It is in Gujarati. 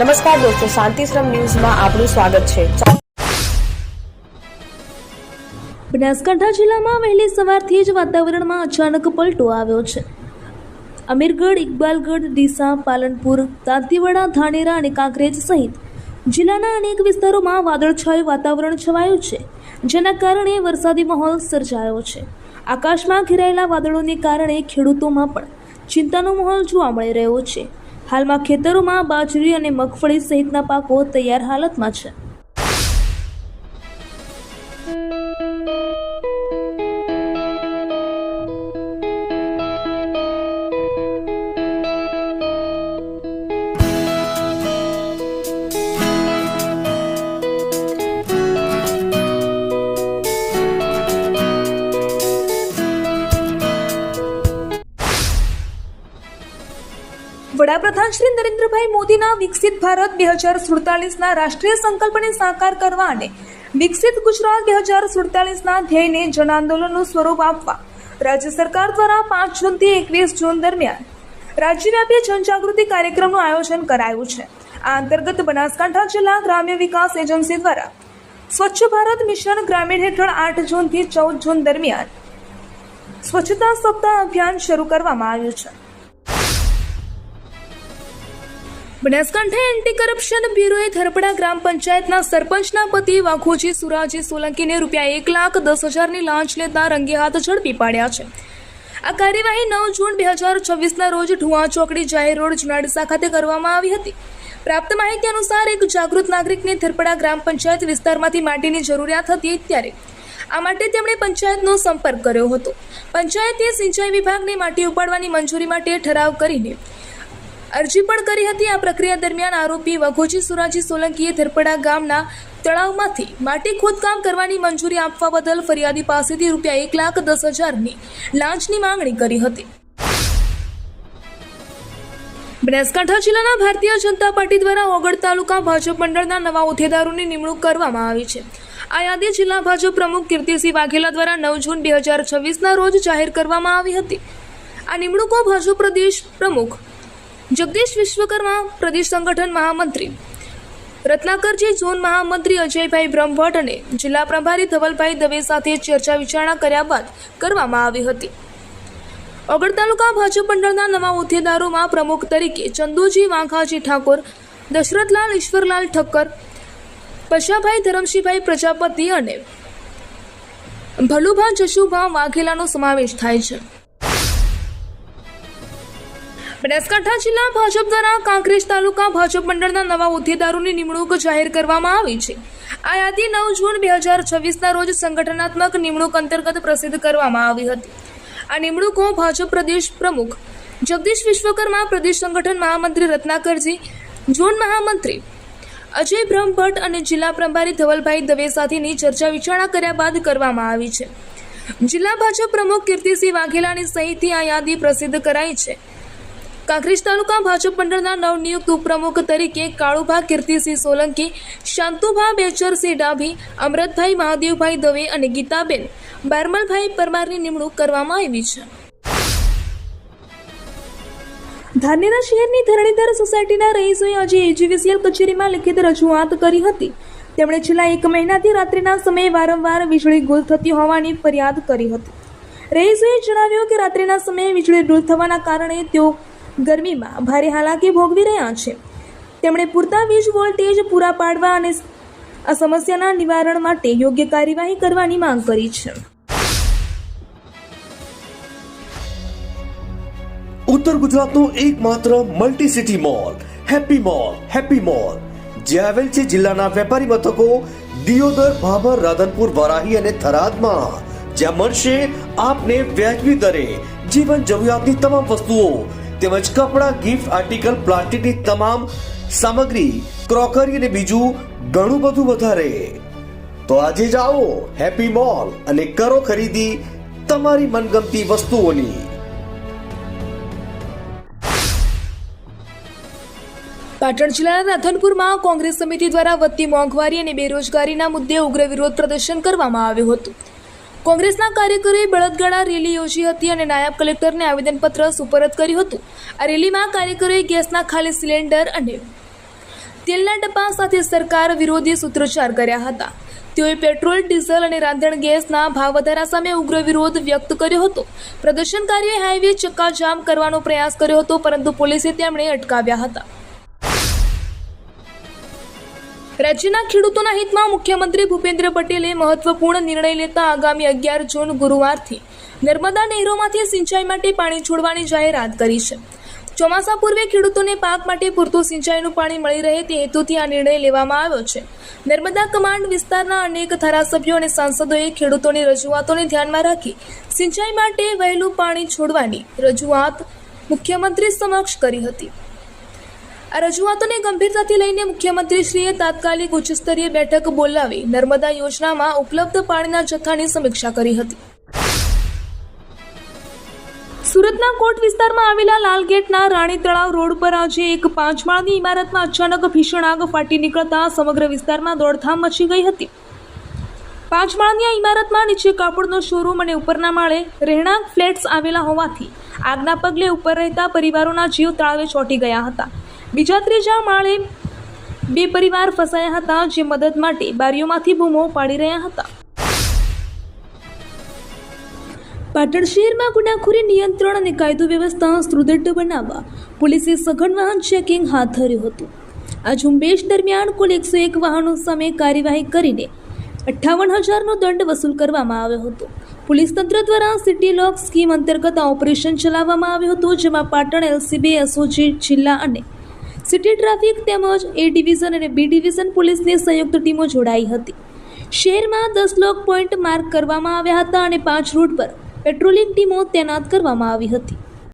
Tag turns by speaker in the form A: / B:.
A: નમસ્કાર દોસ્તો, શાંતિશ્રમ ન્યૂઝમાં આપનું સ્વાગત છે।
B: બનાસકાંઠા જિલ્લામાં વહેલી સવારથી જ વાતાવરણમાં અચાનક પલટો આવ્યો છે। અમીરગઢ, ઇકબાલગઢ, ડીસા, પાલનપુર, દાંતીવાડા, ધાનેરા અને કાંકરેજ સહિત જિલ્લાના અનેક વિસ્તારોમાં વાદળછાયું વાતાવરણ છવાયું છે, જેના કારણે વરસાદી માહોલ સર્જાયો છે। આકાશમાં ઘેરાયેલા વાદળોને કારણે ખેડૂતોમાં પણ ચિંતાનો માહોલ જોવા મળી રહ્યો છે। હાલમાં ખેતરોમાં બાજરી અને મગફળી સહિતના પાકો તૈયાર હાલતમાં છે। વડાપ્રધાન શ્રી નરેન્દ્રભાઈ મોદીના વિકસિત ભારત 2047ના રાષ્ટ્રીય સંકલ્પને સાકાર કરવા અને વિકસિત ગુજરાત 2047ના ધ્યેયને જન આંદોલનનું સ્વરૂપ આપવા રાજ્ય સરકાર દ્વારા 5 જૂનથી 21 જૂન દરમિયાન રાજ્યવ્યાપી જનજાગૃતિ કાર્યક્રમનું આયોજન કરાયું છે। આ અંતર્ગત બનાસકાંઠા જિલ્લા ગ્રામ્ય વિકાસ એજન્સી દ્વારા સ્વચ્છ ભારત મિશન ગ્રામીણ હેઠળ 8 જૂનથી 14 જૂન દરમિયાન સ્વચ્છતા સપ્તાહ અભિયાન શરૂ કરવામાં આવ્યું છે। બનાસકાંઠા એન્ટી કરપ્શન બ્યુરોએ થરપડા ગ્રામ પંચાયતના સરપંચના પતિ વાઘોજી સુરાજી સોલંકીને રૂપિયા 1,10,000ની લાંચ લેતા રંગે હાથ ઝડપી પાડ્યા છે। આ કાર્યવાહી 9 જૂન 2024ના રોજ ઢુવા ચોકડી જાહેર રોડ જુનાડીસા ખાતે કરવામાં આવી હતી। પ્રાપ્ત માહિતી અનુસાર એક જાગૃત નાગરિકને થરપડા ગ્રામ પંચાયત વિસ્તારમાંથી માટીની જરૂરિયાત હતી, ત્યારે આ માટે તેમણે પંચાયતનો સંપર્ક કર્યો હતો। પંચાયતે સિંચાઈ વિભાગને માટી ઉપાડવાની મંજૂરી માટે ઠરાવ કરીને અરજી પણ કરી હતી। આ પ્રક્રિયા દરમિયાન આરોપી વઘોજી સુરાજી સોલંકીએ થરપડા ગામના તળાવમાંથી માટી ખોદકામ કરવાની મંજૂરી આપવા બદલ ફરિયાદી પાસેથી રૂપિયા 1,10,000ની લાંચની માંગણી કરી હતી। બનાસકાંઠા જિલ્લાના ભારતીય જનતા પાર્ટી દ્વારા ઓગળ તાલુકા ભાજપ મંડળના નવા હોદ્દેદારોની નિમણૂક કરવામાં આવી છે। આ યાદી જિલ્લા ભાજપ પ્રમુખ કીર્તિસિંહ વાઘેલા દ્વારા 9 જૂન 2026ના રોજ જાહેર કરવામાં આવી હતી। આ નિમણૂકો ભાજપ પ્રદેશ પ્રમુખ જગદીશ વિશ્વકર્મા, પ્રદેશ સંગઠન મહામંત્રી રત્નાકરજી, ઝોન મહામંત્રી અજયભાઈ બ્રહ્મભટ્ટ અને જિલ્લા પ્રભારી ધવલભાઈ દવે સાથે ચર્ચા વિચારણા કર્યા બાદ કરવામાં આવી હતી। ઓગળ તાલુકા ભાજપ મંડળના નવા હોદ્દેદારોમાં પ્રમુખ તરીકે ચંદુજી વાઘાજી ઠાકોર, દશરથલાલ ઈશ્વરલાલ ઠક્કર, પશાભાઈ ધરમશીભાઈ પ્રજાપતિ અને ભલુભા જશુભા વાઘેલાનો સમાવેશ થાય છે। બનાસકાંઠા જિલ્લા ભાજપ દ્વારા કાંકરેજ તાલુકા ભાજપ મંડળના નવા હોદ્દેદારોની નિમણૂક જાહેર કરવામાં આવી છે। આ યાદી 9 જૂન 2026ના રોજ સંગઠનાત્મક નિમણૂક અંતર્ગત પ્રસિદ્ધ કરવામાં આવી હતી। આ નિમણૂકો ભાજપ પ્રદેશ પ્રમુખ જગદીશ વિશ્વકર્મા, પ્રદેશ સંગઠન મહામંત્રી રત્નાકરજી, ઝોન મહામંત્રી અજય બ્રહ્મભટ્ટ અને જિલ્લા પ્રભારી ધવલભાઈ દવે સાથેની ચર્ચા વિચારણા કર્યા બાદ કરવામાં આવી છે। જિલ્લા ભાજપ પ્રમુખ કીર્તિસિંહ વાઘેલાની સહીથી આ યાદી પ્રસિદ્ધ કરાઈ છે। કાંકરેજ તાલુકા ભાજપ મંડળના નવનિયુક્ત ઉપપ્રમુખ તરીકે કાળુભા કીર્તિસિંહ સોલંકી, શાંતુભા બેચરસિંહ ડાભી, અમરતભાઈ મહાદેવભાઈ દવે અને ગીતાબેન બારમલભાઈ પરમારની નિમણૂક કરવામાં આવી છે। ધાનેરા શહેરની ધરણીધર સોસાયટીના રહીશોએ આજે એજીવીસીએલ કચેરીમાં લિખિત રજૂઆત કરી હતી। તેમણે છેલ્લા 1 મહિનાથી રાત્રિના સમયે વારંવાર વીજળી ગુલ થતી હોવાની ફરિયાદ કરી હતી। રહીશોએ જણાવ્યું કે રાત્રિના સમયે વીજળી ગુલ થવાના કારણે તેઓ ગરમીમાં ભારે હાલાકી ભોગવી રહ્યા છે। તેમણે પૂરતા વીજ વોલ્ટેજ પૂરા પાડવા અને આ સમસ્યાના નિવારણ માટે યોગ્ય કાર્યવાહી કરવાની માંગ કરી છે।
C: ઉત્તર ગુજરાતનો એકમાત્ર multi city mall happy mall જે આવેલ છે જિલ્લાના વેપારી મથકો દિયોદર, ભાભર, રાધનપુર, વરાહી અને થરાદમાં, જ્યાં મળશે આપને વ્યાજબી દરે જીવન જરૂરિયાતની તમામ વસ્તુઓ તેમજ કપડાં, ગિફ્ટ આર્ટિકલ, પ્લાસ્ટિકની તમામ સામગ્રી, ક્રોકરી અને બીજું ઘણું બધું વધારે। તો આજે જ આવો હેપી મોલ અને કરો ખરીદી તમારી મનગમતી વસ્તુઓની।
B: પાટણ જિલ્લાના રાધનપુરમાં કોંગ્રેસ સમિતિ દ્વારા વધતી મોંઘવારી અને બેરોજગારીના મુદ્દે ઉગ્ર વિરોધ પ્રદર્શન કરવામાં આવ્યું હતું। કોંગ્રેસના કાર્યકરોએ બળદગાડા રેલી યોજી હતી અને નાયબ કલેક્ટરને આવેદનપત્ર સુપરત કર્યું હતું। આ રેલીમાં કાર્યકરોએ ગેસના ખાલી સિલિન્ડર અને તેલના ડબ્બા સાથે સરકાર વિરોધી સૂત્રોચ્ચાર કર્યા હતા. તેઓએ પેટ્રોલ, ડીઝલ અને રાંધણ ગેસના ભાવ વધારા સામે ઉગ્ર વિરોધ વ્યક્ત કર્યો હતો. પ્રદર્શનકારીઓએ હાઈવે ચક્કાજામ કરવાનો પ્રયાસ કર્યો હતો, પરંતુ પોલીસે તેમને અટકાવ્યા હતા. રાજ્યના ખેડૂતોના હિતમાં મુખ્યમંત્રી ભૂપેન્દ્ર પટેલે મહત્વપૂર્ણ નિર્ણય લેતા આગામી 11 જૂન ગુરુવારથી નર્મદા નહેરોમાંથી સિંચાઈ માટે પાણી છોડવાની જાહેરાત કરી છે. ચોમાસા પૂર્વે ખેડૂતોને પાક માટે પૂરતું સિંચાઈનું પાણી મળી રહે તે હેતુથી આ નિર્ણય લેવામાં આવ્યો છે. નર્મદા કમાન્ડ વિસ્તારના અનેક ધારાસભ્યો અને સાંસદોએ ખેડૂતોની રજૂઆતોને ધ્યાનમાં રાખી સિંચાઈ માટે વહેલું પાણી છોડવાની રજૂઆત મુખ્યમંત્રી સમક્ષ કરી હતી. આ રજૂઆતોને ગંભીરતાથી લઈને મુખ્યમંત્રીશ્રીએ તાત્કાલિક ઉચ્ચસ્તરીય બેઠક બોલાવી નર્મદા યોજનામાં ઉપલબ્ધ પાણીના જથ્થાની સમીક્ષા કરી હતી. સુરતના કોટ વિસ્તારમાં આવેલા લાલગેટના રાણી તળાવ રોડ પર આજે એક 5 માળની ઇમારતમાં અચાનક ભીષણ આગ ફાટી નીકળતા સમગ્ર વિસ્તારમાં દોડધામ મચી ગઈ હતી. 5 માળની આ ઇમારતમાં નીચે કાપડનો શોરૂમ અને ઉપરના માળે રહેણાંક ફ્લેટ્સ આવેલા હોવાથી આગના પગલે ઉપર રહેતા પરિવારોના જીવ તળાવે ચોંટી ગયા હતા. બીજા ત્રીજા માળે 2 પરિવાર ફસાયા હતા, જે મદદ માટે બારીઓમાંથી બૂમો પાડી રહ્યા હતા. પાટણ શહેરમાં ગુનાખોરી નિયંત્રણ અને કાયદો વ્યવસ્થા સુદૃઢ બનાવવા પોલીસે સઘન વાહન ચેકિંગ હાથ ધર્યું હતું. આ ઝુંબેશ દરમિયાન કુલ 101 વાહનો સામે કાર્યવાહી કરીને 58,000નો દંડ વસૂલ કરવામાં આવ્યો હતો. પોલીસ તંત્ર દ્વારા સિટી લોક સ્કીમ અંતર્ગત આ ઓપરેશન ચલાવવામાં આવ્યું હતું, જેમાં પાટણ એલસીબી, એસઓજી જિલ્લા અને સિટી ટ્રાફિક તેમજ એ ડિવિઝન અને બી ડિવિઝન પોલીસની સંયુક્ત ટીમો જોડાઈ હતી. શહેરમાં 10 લોક પોઈન્ટ માર્ક કરવામાં આવ્યા હતા અને 5 રૂટ પર પેટ્રોલિંગ ટીમો તૈનાત કરવામાં આવી હતી.